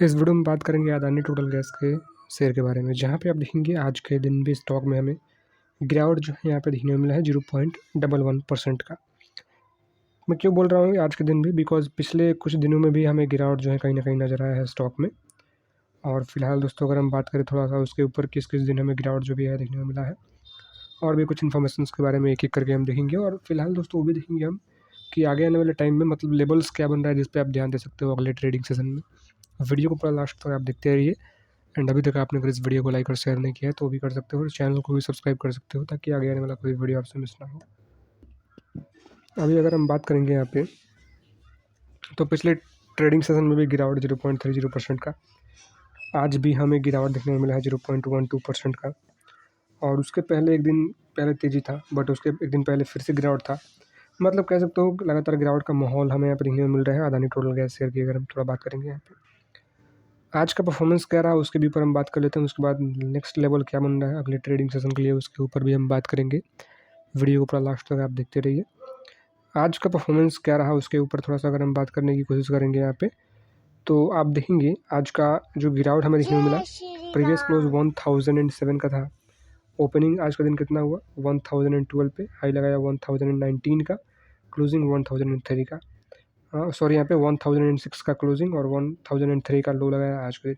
इस वीडियो में बात करेंगे अदानी टोटल गैस के शेयर के बारे में, जहाँ पे आप देखेंगे आज के दिन भी स्टॉक में हमें गिरावट जो है यहाँ पे देखने को मिला है 0.11% का। मैं क्यों बोल रहा हूँ आज के दिन भी, बिकॉज पिछले कुछ दिनों में भी हमें गिरावट जो है कहीं ना कहीं नजर आया है स्टॉक में। और फिलहाल दोस्तों अगर हम बात करें थोड़ा सा उसके ऊपर किस किस दिन हमें गिरावट जो भी है देखने को मिला है, और भी कुछ इन्फॉर्मेशन के बारे में एक एक करके हम देखेंगे। और फिलहाल दोस्तों वो भी देखेंगे हम कि आगे आने वाले टाइम में मतलब लेवल्स क्या बन रहा है जिस पे आप ध्यान दे सकते हो अगले ट्रेडिंग सेशन में। वीडियो को पूरा लास्ट तक आप देखते रहिए। एंड अभी तक आपने अगर इस वीडियो को लाइक और शेयर नहीं किया है तो वो भी कर सकते हो, और चैनल को भी सब्सक्राइब कर सकते हो ताकि आगे आने वाला कोई वीडियो आपसे मिस ना हो। अभी अगर हम बात करेंगे यहाँ पे, तो पिछले ट्रेडिंग सेशन में भी गिरावट 0.30% का, आज भी हमें गिरावट देखने को मिला है 0.12% का। और उसके पहले एक दिन पहले तेज़ी था, बट उसके एक दिन पहले फिर से गिरावट था। मतलब कह सकते हो लगातार गिरावट का माहौल हमें यहाँ पर देखने को मिल रहा है अदानी टोटल गैस शेयर की। अगर हम थोड़ा बात करेंगे यहाँ पे आज का परफॉर्मेंस क्या रहा उसके भी ऊपर हम बात कर लेते हैं। उसके बाद नेक्स्ट लेवल क्या बन रहा है अगले ट्रेडिंग सेशन के लिए उसके ऊपर भी हम बात करेंगे। वीडियो को पूरा लास्ट तक आप देखते रहिए। आज का परफॉर्मेंस क्या रहा उसके ऊपर थोड़ा सा अगर हम बात करने की कोशिश करेंगे यहाँ पे, तो आप देखेंगे आज का जो गिरावट हमें देखने को मिला, प्रीवियस क्लोज 1007 का था। ओपनिंग आज का दिन कितना हुआ 1012 पे, हाई लगाया 1019 का, क्लोजिंग 1003 का। सॉरी यहाँ पे 1006 का क्लोजिंग और 1003 का लो लगाया आज के दिन।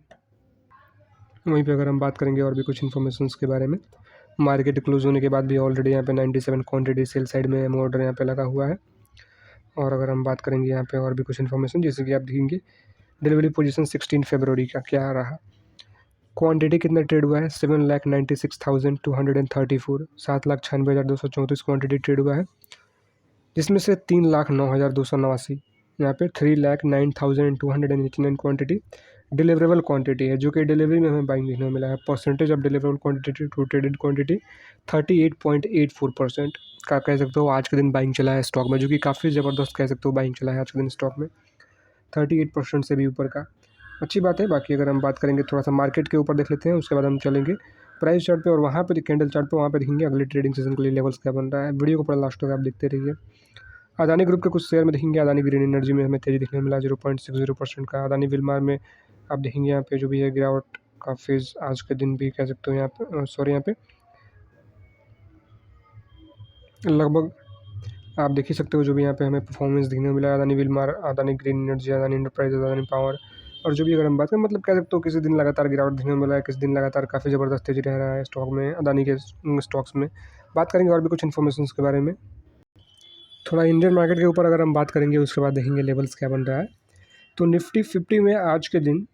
वहीं पे अगर हम बात करेंगे और भी कुछ इन्फॉर्मेशन के बारे में, मार्केट क्लोज होने के बाद भी ऑलरेडी यहाँ पे 97 क्वांटिटी सेल साइड में एम ऑर्डर यहाँ पे लगा हुआ है। और अगर हम बात करेंगे यहाँ पे और भी कुछ इन्फॉर्मेशन, जैसे कि आप देखेंगे डिलीवरी पोजीशन 16 फरवरी का क्या रहा, क्वांटिटी कितना ट्रेड हुआ है 7,96,234, 7,96,234 क्वांटिटी ट्रेड हुआ है, जिसमें से 3,09,289 यहाँ पे 3,09,289 क्वांटिटी डिलीवरेबल क्वांटिटी है, जो कि डिलीवरी में हमें बाइंग देखने को मिला है। Percentage of deliverable quantity to traded quantity 38.84% का कह सकते हो आज के दिन बाइंग चला है स्टॉक में, जो कि काफ़ी ज़बरदस्त कह सकते हो बाइंग चला है आज के दिन स्टॉक में 38% से भी ऊपर का। अच्छी बात है। बाकी अगर हम बात करेंगे थोड़ा सा मार्केट के ऊपर देख लेते हैं, उसके बाद हम चलेंगे प्राइस चार्ट पे, और वहाँ पे कैंडल चार्ट पे वहाँ पे देखेंगे अगले ट्रेडिंग सेशन के लिए लेवल्स क्या बन रहा है। वीडियो को पूरा लास्ट तक आप देखते रहिए। अदानी ग्रुप के कुछ शेयर में देखेंगे, अदानी ग्रीन एनर्जी में हमें तेजी देखने को मिला 0.60% का। अदानी विलमार में आप देखेंगे यहाँ पे जो भी है गिरावट का फेज आज के दिन भी कह सकते हो यहाँ पे, सॉरी यहाँ पे लगभग आप देख ही सकते हो जो भी यहाँ पे हमें परफॉर्मेंस देखने को मिला। Adani Wilmar, Adani green energy, Adani enterprise, Adani power, और जो भी अगर हम बात करें मतलब कह सकते हो किसी दिन लगातार गिरावट देखने को मिला है, किसी दिन लगातार काफ़ी ज़बरदस्त तेजी रह रहा है स्टॉक में अदानी के स्टॉक्स में। बात करेंगे और भी कुछ इन्फॉर्मेशन के बारे में। थोड़ा इंडियन मार्केट के ऊपर अगर हम बात करेंगे उसके बाद देखेंगे लेवल्स क्या बन रहा है। तो निफ्टी 50 में आज के दिन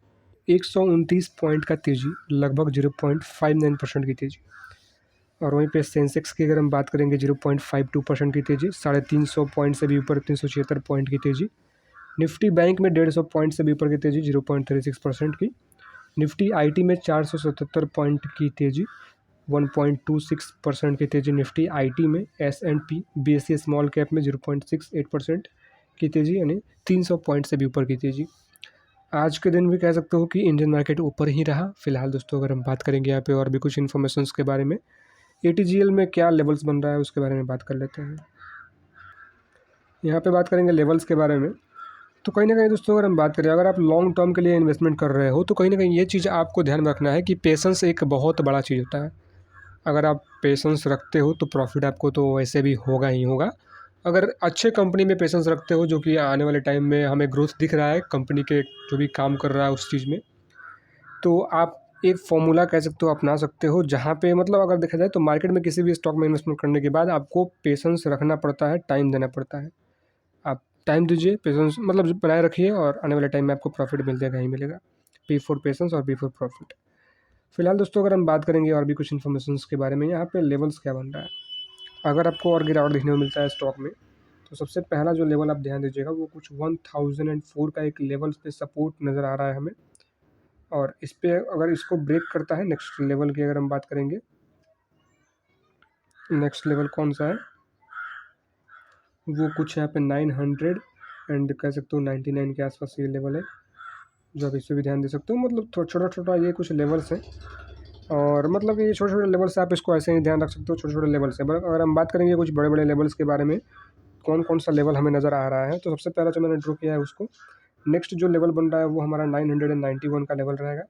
129 पॉइंट का तेज़ी, लगभग 0.59% की तेज़ी। और वहीं पे सेंसेक्स की अगर हम बात करेंगे 0.52% की तेज़ी, 350 पॉइंट से भी ऊपर 376 पॉइंट की तेज़ी। निफ्टी बैंक में 150 पॉइंट से भी ऊपर की तेज़ी 0.36% की। निफ्टी आईटी में 477 पॉइंट की तेज़ी 1.26% की तेज़ी निफ्टी आईटी में। S&P BSE स्मॉल कैप में 0.68% की तेज़ी, यानी 300 पॉइंट से भी ऊपर की तेज़ी। आज के दिन भी कह सकते हो कि इंडियन मार्केट ऊपर ही रहा। फिलहाल दोस्तों अगर हम बात करेंगे यहाँ पे और भी कुछ इन्फॉर्मेशन के बारे में, ATGL में क्या लेवल्स बन रहा है उसके बारे में बात कर लेते हैं। यहाँ पे बात करेंगे लेवल्स के बारे में, तो कहीं ना कहीं दोस्तों अगर हम बात करें, अगर आप लॉन्ग टर्म के लिए इन्वेस्टमेंट कर रहे हो तो कहीं ना कहीं ये चीज़ आपको ध्यान में रखना है कि पेशेंस एक बहुत बड़ा चीज़ होता है। अगर आप पेशेंस रखते हो तो प्रॉफिट आपको तो वैसे भी होगा ही होगा। अगर अच्छे कंपनी में पेशेंस रखते हो, जो कि आने वाले टाइम में हमें ग्रोथ दिख रहा है कंपनी के जो भी काम कर रहा है उस चीज़ में, तो आप एक फॉर्मूला कह सकते हो अपना सकते हो, जहाँ पे मतलब अगर देखा जाए तो मार्केट में किसी भी स्टॉक में इन्वेस्टमेंट करने के बाद आपको पेशेंस रखना पड़ता है, टाइम देना पड़ता है। आप टाइम दीजिए, पेशेंस मतलब बनाए रखिए, और आने वाले टाइम में आपको प्रॉफिट मिल जाएगा ही मिलेगा। P फॉर पेशेंस और P फॉर प्रॉफिट। फिलहाल दोस्तों अगर हम बात करेंगे और भी कुछ इन्फॉर्मेशन के बारे में, यहाँ पे लेवल्स क्या बन रहा है। अगर आपको और गिरावट देखने को मिलता है स्टॉक में, तो सबसे पहला जो लेवल आप ध्यान दीजिएगा वो कुछ 1004 का एक लेवल पे सपोर्ट नज़र आ रहा है हमें। और इस पे अगर इसको ब्रेक करता है, नेक्स्ट लेवल की अगर हम बात करेंगे, नेक्स्ट लेवल कौन सा है वो कुछ यहाँ पे 900 एंड कह सकते हो 99 के आसपास ये लेवल है, जो आप इस पर भी ध्यान दे सकते हो। मतलब छोटा छोटा ये कुछ लेवल्स हैं, और मतलब ये छोटे छोटे लेवल से आप इसको ऐसे ही ध्यान रख सकते हो, छोटे छोटे लेवल से। बट अगर हम बात करेंगे कुछ बड़े बड़े लेवल्स के बारे में, कौन कौन सा लेवल हमें नज़र आ रहा है, तो सबसे पहला जो मैंने ड्रॉ किया है उसको नेक्स्ट जो लेवल बन रहा है वो हमारा 991 का लेवल रहेगा,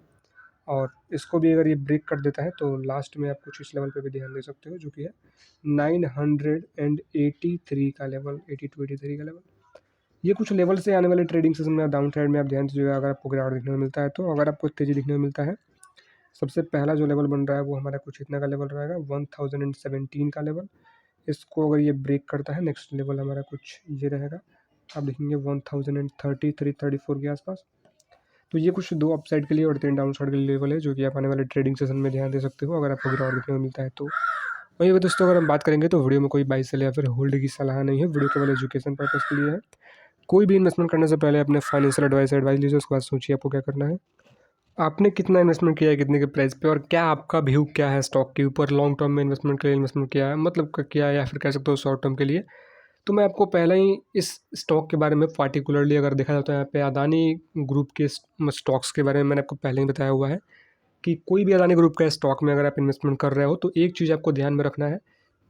और इसको भी अगर ये ब्रेक कर देता है तो लास्ट में आप कुछ इस लेवल पे भी ध्यान दे सकते हो, जो कि है 983 का लेवल, 82-83 का लेवल। ये कुछ लेवल से आने वाले ट्रेडिंग सेशन में डाउन साइड में आप ध्यान दीजिएगा अगर आपको गिरावट देखने को मिलता है तो। अगर आपको तेज़ी देखने को मिलता है, सबसे पहला जो लेवल बन रहा है वो हमारा कुछ इतना का लेवल रहेगा, 1017 का लेवल। इसको अगर ये ब्रेक करता है, नेक्स्ट लेवल हमारा कुछ ये रहेगा, आप देखेंगे 1033-34 के आसपास। तो ये कुछ 2 अपसाइड के लिए और 3 डाउन साइड के लिए लेवल है, जो कि आप आने वाले ट्रेडिंग सेशन में ध्यान दे सकते हो अगर आपको गिरावट देखने को मिलता है तो। वहीं पे दोस्तों, अगर हम बात करेंगे तो वीडियो में कोई बाई सेल या फिर होल्ड की सलाह नहीं है, वीडियो केवल एजुकेशन पर्पज़ के लिए है। कोई भी इन्वेस्टमेंट करने से पहले अपने फाइनेंशियल एडवाइस लीजिए, उसके बाद सोचिए आपको क्या करना है, आपने कितना इन्वेस्टमेंट किया है, कितने के प्राइस पे, और क्या आपका व्यू क्या है स्टॉक के ऊपर। लॉन्ग टर्म में इन्वेस्टमेंट के लिए इन्वेस्टमेंट किया है, मतलब किया है, या फिर कह सकते हो शॉर्ट टर्म के लिए। तो मैं आपको पहले ही इस स्टॉक के बारे में पार्टिकुलरली अगर देखा जाए तो यहाँ पे अदानी ग्रुप के स्टॉक्स के बारे में मैंने आपको पहले ही बताया हुआ है कि कोई भी अदानी ग्रुप का स्टॉक में अगर आप इन्वेस्टमेंट कर रहे हो तो एक चीज़ आपको ध्यान में रखना है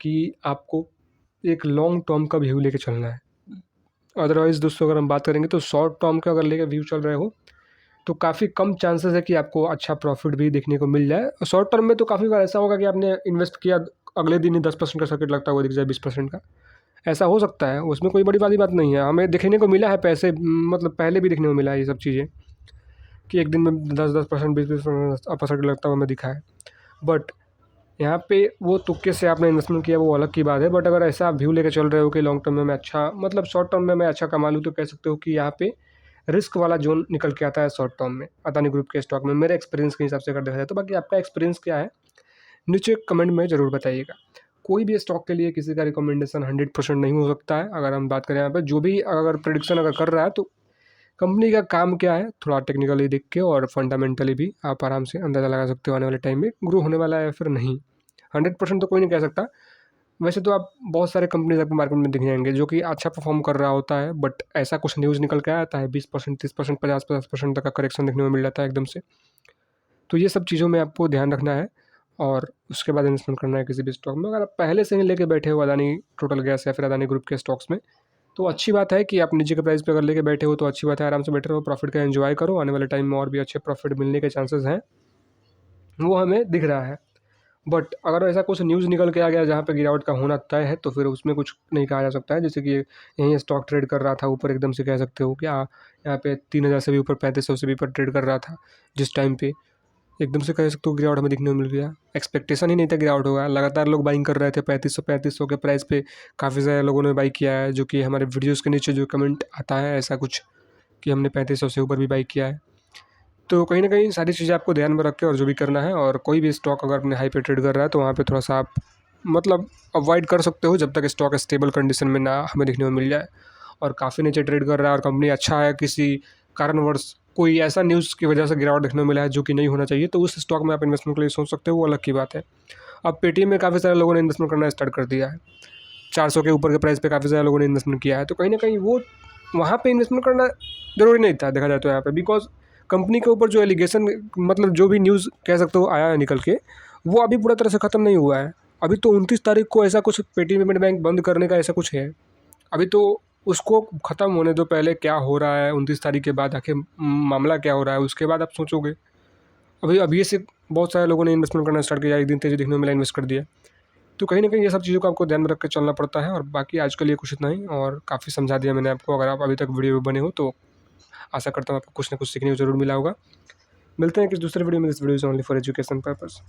कि आपको एक लॉन्ग टर्म का व्यू लेके चलना है। अदरवाइज़ दोस्तों, अगर हम बात करेंगे तो शॉर्ट टर्म का अगर लेके व्यू चल रहे हो तो काफ़ी कम चांसेस है कि आपको अच्छा प्रॉफिट भी देखने को मिल जाए। शॉर्ट टर्म में तो काफ़ी बार ऐसा होगा कि आपने इन्वेस्ट किया, अगले दिन ही 10% का सर्किट लगता हुआ दिख जाए, 20% का, ऐसा हो सकता है। उसमें कोई बड़ी बात नहीं है, हमें देखने को मिला है पैसे, मतलब पहले भी देखने को मिला है ये सब चीज़ें कि एक दिन में 10% 20% सर्किट लगता हुआ हमें दिखा है। बट यहाँ पे वो तुक्के से आपने इन्वेस्टमेंट किया वो अलग की बात है। बट अगर ऐसा आप व्यू लेके चल रहे हो कि लॉन्ग टर्म में मैं अच्छा, मतलब शॉर्ट टर्म में मैं अच्छा कमा लूँ, तो कह सकते हो कि यहाँ पे रिस्क वाला जोन निकल के आता है शॉर्ट टर्म में अदानी ग्रुप के स्टॉक में, मेरे एक्सपीरियंस के हिसाब से अगर देखा जाए तो। बाकी आपका एक्सपीरियंस क्या है नीचे कमेंट में ज़रूर बताइएगा। कोई भी स्टॉक के लिए किसी का रिकमेंडेशन 100% नहीं हो सकता है। अगर हम बात करें यहाँ पे, जो भी अगर प्रेडिक्शन अगर कर रहा है तो कंपनी का काम क्या है थोड़ा टेक्निकली देख के और फंडामेंटली भी आप आराम से अंदाज़ा लगा सकते हो आने वाले टाइम में ग्रो होने वाला है या फिर नहीं। 100% तो कोई नहीं कह सकता। वैसे तो आप बहुत सारे कंपनीज आपको मार्केट में दिख जाएंगे जो कि अच्छा परफॉर्म कर रहा होता है, बट ऐसा कुछ न्यूज़ निकल के आता है 20%, 30%, 50% तक का करेक्शन देखने को मिल जाता है एकदम से। तो ये सब चीज़ों में आपको ध्यान रखना है और उसके बाद इन्वेस्टमेंट करना है किसी भी स्टॉक में। अगर आप पहले से ही लेके बैठे हो अदानी टोटल गैस या फिर अदानी ग्रुप के स्टॉक्स में, तो अच्छी बात है कि आप नीचे के प्राइस पे अगर लेके बैठे हो तो अच्छी बात है, आराम से बैठे रहो, प्रॉफिट का एंजॉय करो। आने वाले टाइम में और भी अच्छे प्रॉफिट मिलने के चांसेस हैं, वो हमें दिख रहा है। बट अगर ऐसा कुछ न्यूज़ निकल के आ गया जहाँ पे गिरावट का होना तय है, तो फिर उसमें कुछ नहीं कहा जा सकता है। जैसे कि यहीं स्टॉक ट्रेड कर रहा था ऊपर, एकदम से कह सकते हो कि यहाँ पे 3000 से भी ऊपर, 3500 से भी ऊपर ट्रेड कर रहा था, जिस टाइम पे एकदम से कह सकते हो गिरावट हमें दिखने को मिल गया। एक्सपेक्टेशन ही नहीं था गिरावट होगा, लगातार लोग बाइंग कर रहे थे 3500 के प्राइस पे। काफ़ी सारे लोगों ने बाई किया है, जो कि हमारे वीडियोज़ के नीचे जो कमेंट आता है ऐसा कुछ कि हमने 3500 से ऊपर भी बाई किया है। तो कहीं ना कहीं सारी चीज़ें आपको ध्यान में रख के और जो भी करना है, और कोई भी स्टॉक अगर अपने हाई पे ट्रेड कर रहा है तो वहाँ पे थोड़ा सा आप मतलब अवॉइड कर सकते हो जब तक स्टॉक स्टेबल कंडीशन में ना हमें देखने को मिल जाए। और काफ़ी नीचे ट्रेड कर रहा है और कंपनी अच्छा है, किसी कारणवश कोई ऐसा न्यूज़ की वजह से गिरावट देखने को मिला है जो कि नहीं होना चाहिए, तो उस स्टॉक में आप इन्वेस्टमेंट के लिए सोच सकते हो, वो अलग की बात है। अब पेटीएम में काफ़ी सारे लोगों ने इन्वेस्टमेंट करना स्टार्ट कर दिया है, 400 के ऊपर के प्राइस पे काफ़ी सारे लोगों ने इन्वेस्टमेंट किया है। तो कहीं ना कहीं वो वहाँ पे इन्वेस्टमेंट करना ज़रूरी नहीं था देखा जाए तो यहाँ पे, बिकॉज कंपनी के ऊपर जो एलिगेशन, मतलब जो भी न्यूज़ कह सकते हो आया है निकल के, वो अभी पूरा तरह से ख़त्म नहीं हुआ है। अभी तो 29 तारीख को ऐसा कुछ पेटीएम पेमेंट बैंक बंद करने का ऐसा कुछ है। अभी तो उसको ख़त्म होने दो, पहले क्या हो रहा है 29 तारीख के बाद आखिर मामला क्या हो रहा है, उसके बाद आप सोचोगे। अभी से बहुत सारे लोगों ने इन्वेस्टमेंट करना स्टार्ट किया, एक दिन तेज़ी देखने को मिला, इन्वेस्ट कर दिया। तो कहीं ना कहीं ये सब चीज़ों को आपको ध्यान में रख के चलना पड़ता है। और बाकी आज के लिए कुछ इतना ही, और काफ़ी समझा दिया मैंने आपको। अगर आप अभी तक वीडियो बने हो तो आशा करता हूँ आपको कुछ ना कुछ सीखने को ज़रूर मिला होगा। मिलते हैं किसी दूसरे वीडियो में। This video is only for education purpose.